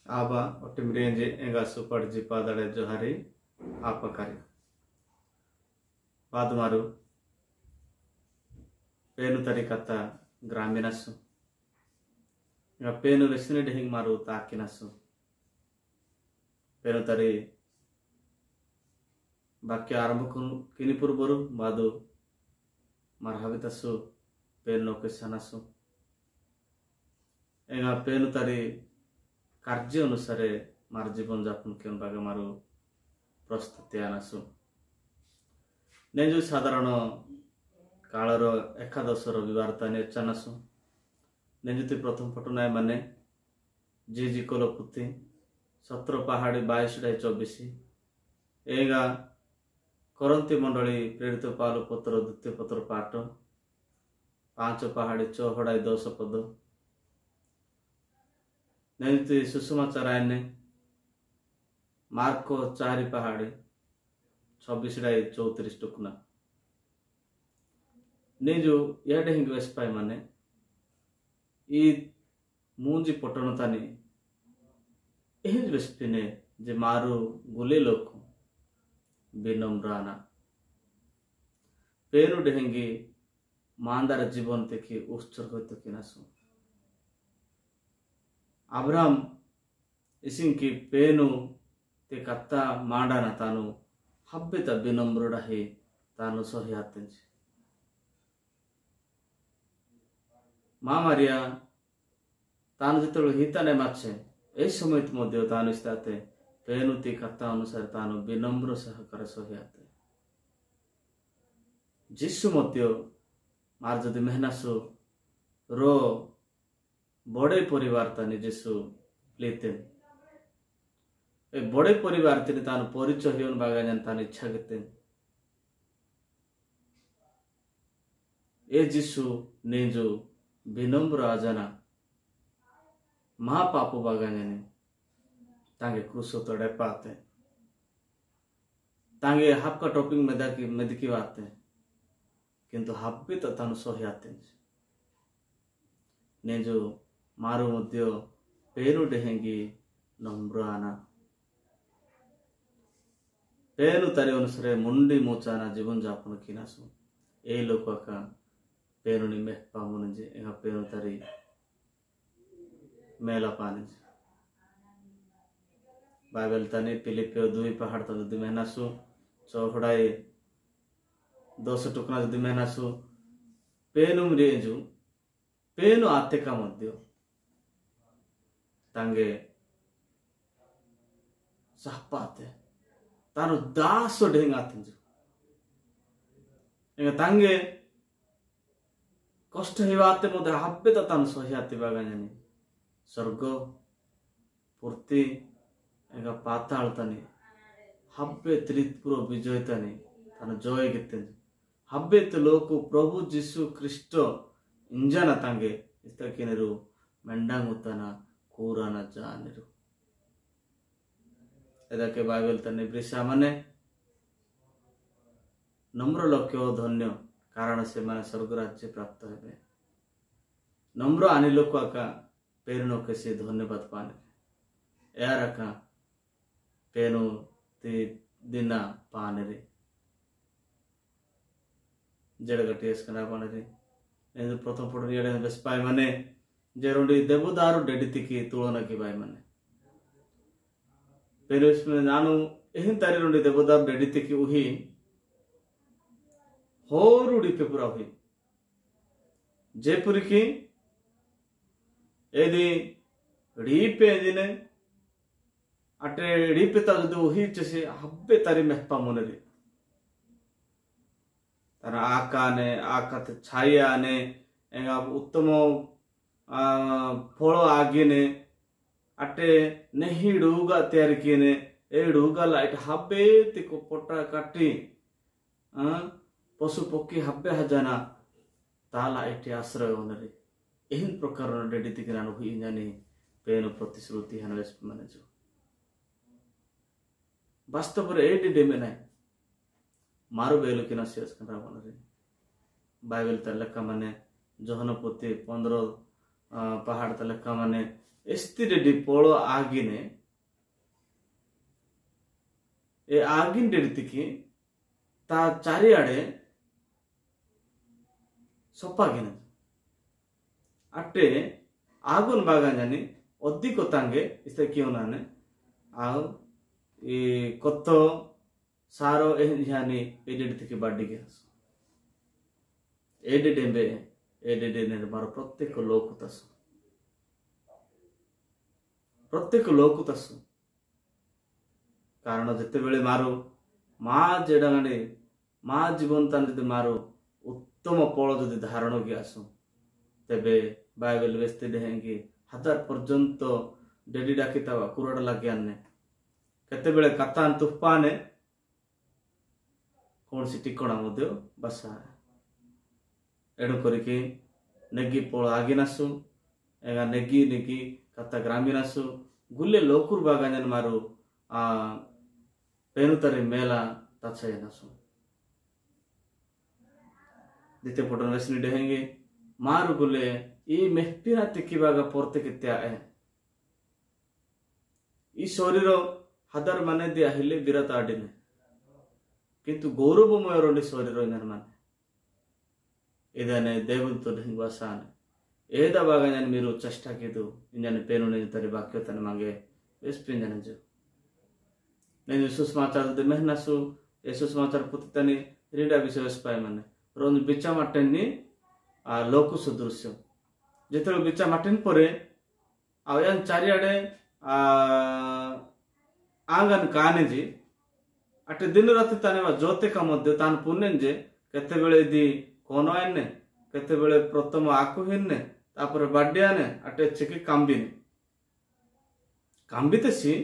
Aba otimrenje enga suparji padare johari apakari padmaru penu tari kata graminasu enga penu lesine dehing maru takinasu penu tari bakya arambo kini purboru badu marhabitasu penu kesanasu enga penu tari कार्य अनुसारे मार जीवन जापन के बागे मारू प्रस्तुति आनासु नेजु साधारण कालर एकादश रविवार ताने चानासु नेजुति प्रथम पटनाय माने जी कोलपुति 17 पहाड़ी 22-24 एगा करंती मंडली प्रेरित पाल पत्र द्वितीय पत्र पाठ 5 पहाड़ी 14 पद नेजुति सुषमाचार ने मार्को 4 पहाड़ी 26-34 टुकना नेजु याडे हिंग वेस्पाई माने ई मूंजी पटन तानी एहिज वेस्पिने जे मारू गुले लोक विनम्राना पेनु डेहेंगी मांदार जीवन तेकी उत्सर्ग होते किनासु अब्राहम इसिंकी पेनु ते कत्ता मांडाना तानु हब्बित विनम्रुडा ही तानु सह्यातेंज माँ मारिया तानु जितलो हिताने माचे ए समय मध्य तानु स्ताते पेनु ते कत्ता अनुसार तानु विनम्र सहकार सह्याते जिसु मध्य मार जदि मेहनासु रो बड़े परिवार तानी जिसु लेते ए बड़े परिवार तिने तानु परिचय हियन बागान तानी इच्छा करते ए जिसु ने जो विनम्र आजना महापापु बागान तांगे क्रूसो तोड़े पाते तांगे हापका टॉपिंग मेदकी बाते किंतु हापी तो तानु सोह्याते ने जो मारू मध्य पेनु डेहेंगी नम्राना पेनु तारी अनुसारे मुंडी मोचाना जीवन जापन किनासु ए लोक का पेनु नि मेहपा मुनजे एगा पेनु तारी मेला पानिजे बाइबल तानी फिलिपियो 2 पहाड़ ता जदि मेहनासु चौखड़ाई 10 टुकना जदि मेहनासु पेनु रेंजु पेनु आते का मध्य तांगे सहपाते तानु दास ढेंग आते एंगा तांगे कष्ट हेवाते मध्य हब्बे तानु सह्याते बागानी स्वर्ग पूर्ति एंगा पाताल तानी हब्बे त्रिपुर विजय तानी तानु जय गिते हब्बे तो लोक प्रभु जीशु ख्रिस्ट इंजाना तांगे इस्तकिनेरु मेंडांगुताना ಕೂರಾನ ಜಾನಿರು ಇದಕ್ಕೆ ಬಾइबल ತನ್ನೆ ಬ್ರಿಸಾ ಮನೆ नम्र लोक्यो धन्य कारण से माने स्वर्ग राज्य प्राप्त हेबे नम्र आनि लोक का पेरनो के से धन्यवाद पाने यार का पेनो ते दिना पाने रे जड़गटेस कना पाने रे ने प्रथम पढ़ रियाडे बस पाए माने जेरोंडी देवदारू डेडिति की तुलना की बाय माने पेरिस में नानु एहिन तारी रोंडी देवदारू डेडिति की उही होरुडी पे पूरा हुई जयपुर की एदी रीपे दिने अटे रीपे ता जदि उही चसे हब्बे तारी मेहपा मुनरी तारा आकाने आकाते छायाने एंगा उत्तम फल आगे अटे नहीं डूगा तैयार किए ए डूगा लाइट हब्बे तिको पोटा काटी पशु पक्षी हब्बे हजाना ताला एटे आश्रय होनरे एहिन प्रकार डेडिति किनानो हुई जाने पेनो प्रतिश्रुति हनवेस माने जो वास्तव रे एडी डेमे नाय मारो बेलो किना शेष करा बनरे बाइबल त लेखा माने जोहन पोते 15 पहाड़ त लेखा माने ಎಸ್ತಿರೆಡ್ಡಿ ಪೋಳೋ ಆಗಿನೆ ए आगिन डेड़तिकी ता चारिआडे सप्पागिन अट्टे आगुन बागानी अधिक तांगे इस्ते क्यों नाने आओ ये कत्तो सारो एहनी एडेड़तिकी बाड़ी के एडेडेंबे एडेडेने मारो प्रत्येक लोकुतसु कारण जिते बेले मारो माँ जेडांगे माँ जीवन तान जदि मारो उत्तम फल जदि धारण की आसु तेबे बाइबल बेस्ते देहेंगे 1000 पर्यंत डेडी डाकिता कुराड़ लगे आने केते बेले कतान तुफाने कौन सी टिकणा मध्य बसा एणु करिके नेगी फल आगिनासु एगा नेगी नेगी कता ग्रामीणासु गुल्ले लोकुर बागान मारो पेनुतरे मेला तत्सयनसु दिते पटन वेसनी डेहेंगे मारु गुले ई मेहपिना तिकिबागा पोरते कित्या है ई शरीर 1000 माने दिया हिले बिरत आडिने किंतु गौरवमय रोंडी शरीर माने इदने देवंतो ढंगवासान एदा बागान मीरू चेष्टा किदु इंजन पेनुने तरी वाक्यतन मांगे वेस्पिंजन जो नहीं सुसमाचार दे मेहनसु ए सुसमाचार पुततनी रीडा विषय स्पाय माने रोन बिचा माटेनी लोकु सदृश्य जेतरो बिचा माटेन परे आयन चारियाडे आंगन काने जी अटे दिन राति ताने जोते का मध्य तान पुण्यन जे केते बेले दी कोनो आने केते बेले प्रथम आकु हिन्ने तापर बाड्याने अटे चिकी कांबिने कांबितेसी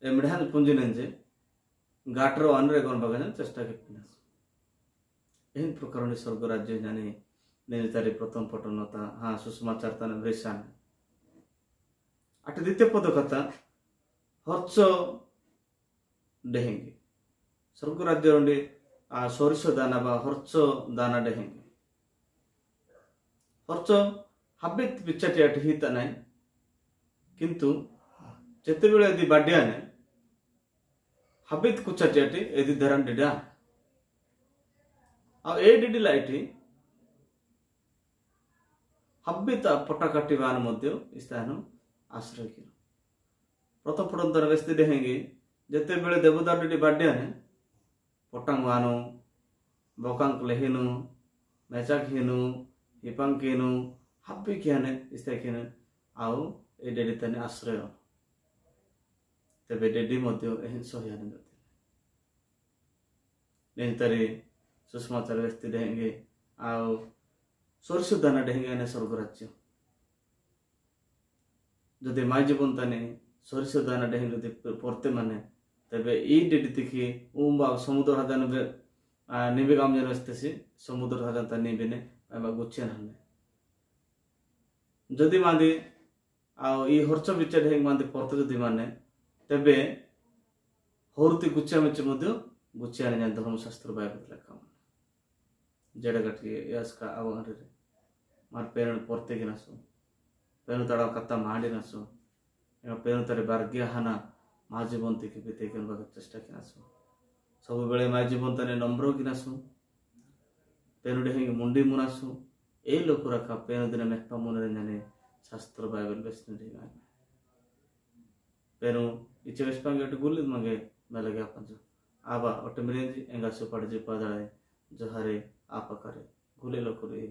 एमढान पुंजिनेंजे गाटरो अनरे गन बगन चेष्टा किपिनास एहन प्रकरण स्वर्ग राज्य जाने नेतारी प्रथम पटनता हाँ सुसमाचार तन भ्रेसान अट द्वितीय पद कथा हर्च डेहेंगे स्वर्ग राज्य रोंडी सोरिष दाना बा हर्च दाना डेहेंगे हर्च हबित बिचाटी अट हित नाय किंतु जेते बेले यदि बाड्याने हबित कुचाटियाटी यदि धरन डिडा आ ए डिडी लाइटी हबित पटा काटिबान मध्य स्थान आश्रय की प्रथम पटंतर व्यस्ति देहेंगे जेते बेले देवदार डिडी बाड्याने पटांगवानो बोकांक लेहिनु मेचाक हिनु हिपांक हिनु हब्बी कियाने इस्तेकिने आओ ए डिडी तने आश्रय तेबे डेडी मध्य एहन सहयान नेतारी सुषमाचार व्यक्ति डेहेंगे आओ सोरसु दाना डेहेंगे ने स्वर्ग राज्य जदि माय जीवन ताने सोरसु दाना डेहेंगे जदि पड़ते माने तेबे ई डेडी तिखी उम्बा समुद्र हदान निबे काम जन वस्तेसी समुद्र हदान ता निबेने बाबा गुच्छे नने जदि मादि आओ ई हर्च बिचा डेहेंग मादि पड़ते जदि माने तेबे होरुति गुच्छा मेच मध्य गुच्छा ने धर्मशास्त्र बाइबल लेखा जड़गटी यास्का आवरे मार पेरण पड़ते गिनासु पेरण तड़ा कत्ता माडिनासु पेरण तरे बार्ग्य हाना मा जीवन के बीते चेष्टा किनासु सब बेले मा जीवन तने नम्र गिनासु पेनु डेहेंगे मुंडी मुनासु ए लोक रखा पेनु दिन मेहपा मुने जाने शास्त्र बाइबल बेसने डेगा पेनु इचे वेस्पांगे अट गुलिद मांगे मेलगे आपंजो आबा अट मिरेंजी एंगा सुपाड़ जी पादळे जोहारे आपा करे गुले लोकुरे